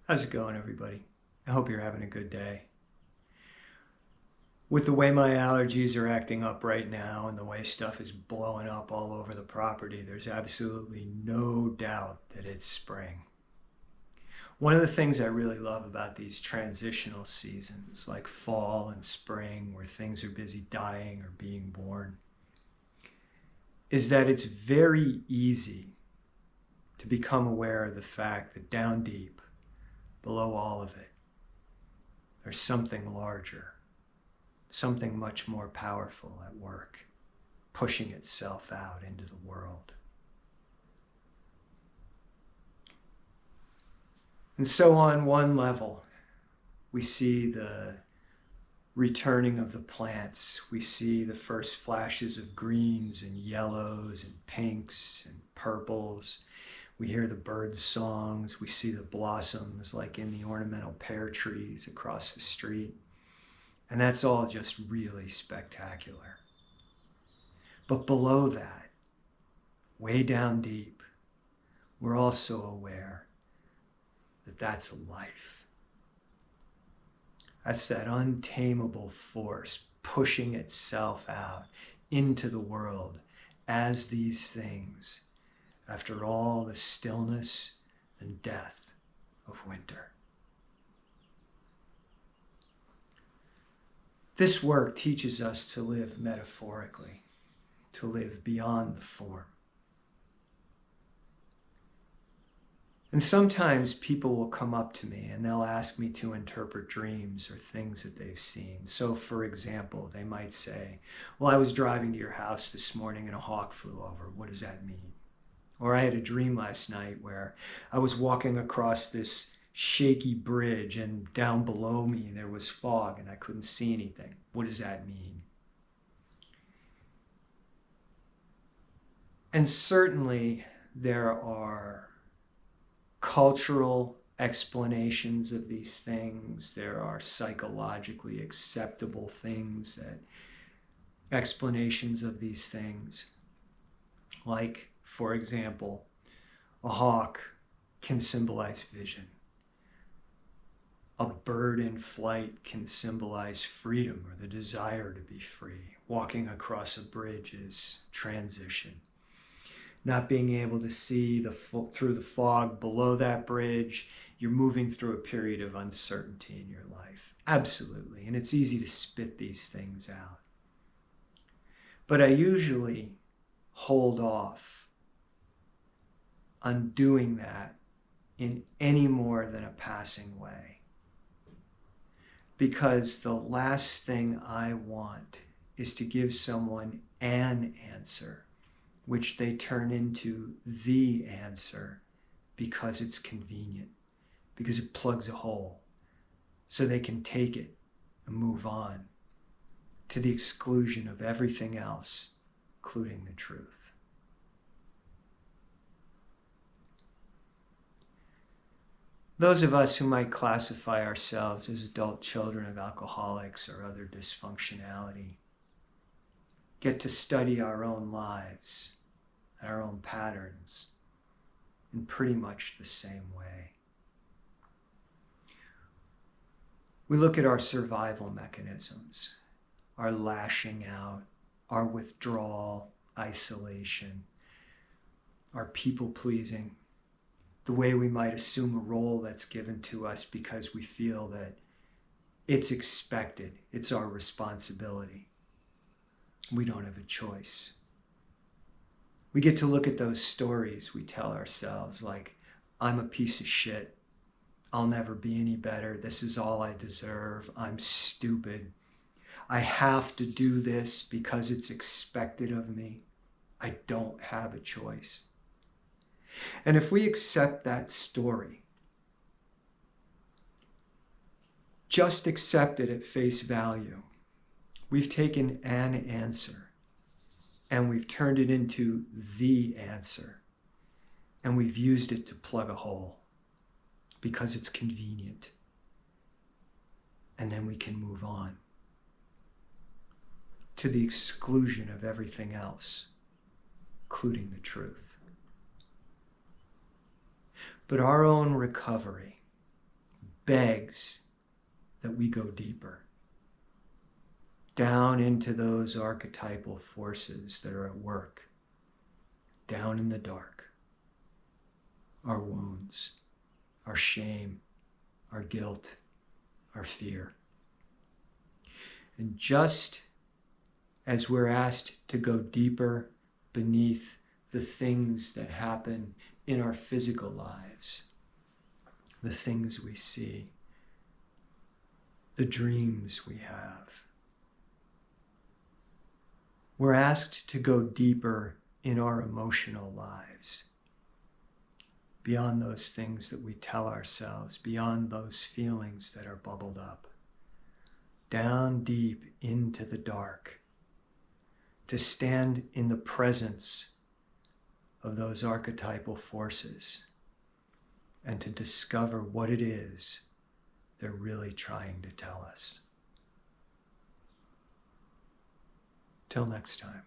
How's it going, everybody? I hope you're having a good day. With the way my allergies are acting up right now and the way stuff is blowing up all over the property, there's absolutely no doubt that it's spring. One of the things I really love about these transitional seasons, like fall and spring, where things are busy dying or being born, is that it's very easy to become aware of the fact that down deep, below all of it, there's something larger, something much more powerful at work, pushing itself out into the world. And so on one level, we see the returning of the plants. We see the first flashes of greens and yellows and pinks and purples. We hear the bird songs. We see the blossoms like in the ornamental pear trees across the street. And that's all just really spectacular. But below that, way down deep, we're also aware that that's life. That's that untamable force pushing itself out into the world as these things, after all the stillness and death of winter. This work teaches us to live metaphorically, to live beyond the form. And sometimes people will come up to me and they'll ask me to interpret dreams or things that they've seen. So for example, they might say, well, I was driving to your house this morning and a hawk flew over. What does that mean? Or I had a dream last night where I was walking across this shaky bridge and down below me there was fog and I couldn't see anything. What does that mean? And certainly there are cultural explanations of these things. There are psychologically acceptable things explanations of these things. Like, for example, a hawk can symbolize vision. A bird in flight can symbolize freedom or the desire to be free. Walking across a bridge is transition. Not being able to see through the fog below that bridge, you're moving through a period of uncertainty in your life. Absolutely. And it's easy to spit these things out. But I usually hold off on doing that in any more than a passing way. Because the last thing I want is to give someone an answer which they turn into the answer because it's convenient, because it plugs a hole, so they can take it and move on to the exclusion of everything else, including the truth. Those of us who might classify ourselves as adult children of alcoholics or other dysfunctionality get to study our own lives and our own patterns in pretty much the same way. We look at our survival mechanisms, our lashing out, our withdrawal, isolation, our people-pleasing, the way we might assume a role that's given to us because we feel that it's expected, it's our responsibility. We don't have a choice. We get to look at those stories we tell ourselves like, I'm a piece of shit. I'll never be any better. This is all I deserve. I'm stupid. I have to do this because it's expected of me. I don't have a choice. And if we accept that story, just accept it at face value, we've taken an answer and we've turned it into the answer, and we've used it to plug a hole because it's convenient. And then we can move on to the exclusion of everything else, including the truth. But our own recovery begs that we go deeper, down into those archetypal forces that are at work, down in the dark. Our wounds, our shame, our guilt, our fear. And just as we're asked to go deeper beneath the things that happen in our physical lives, the things we see, the dreams we have, we're asked to go deeper in our emotional lives, beyond those things that we tell ourselves, beyond those feelings that are bubbled up, down deep into the dark, to stand in the presence of those archetypal forces and to discover what it is they're really trying to tell us. Till next time.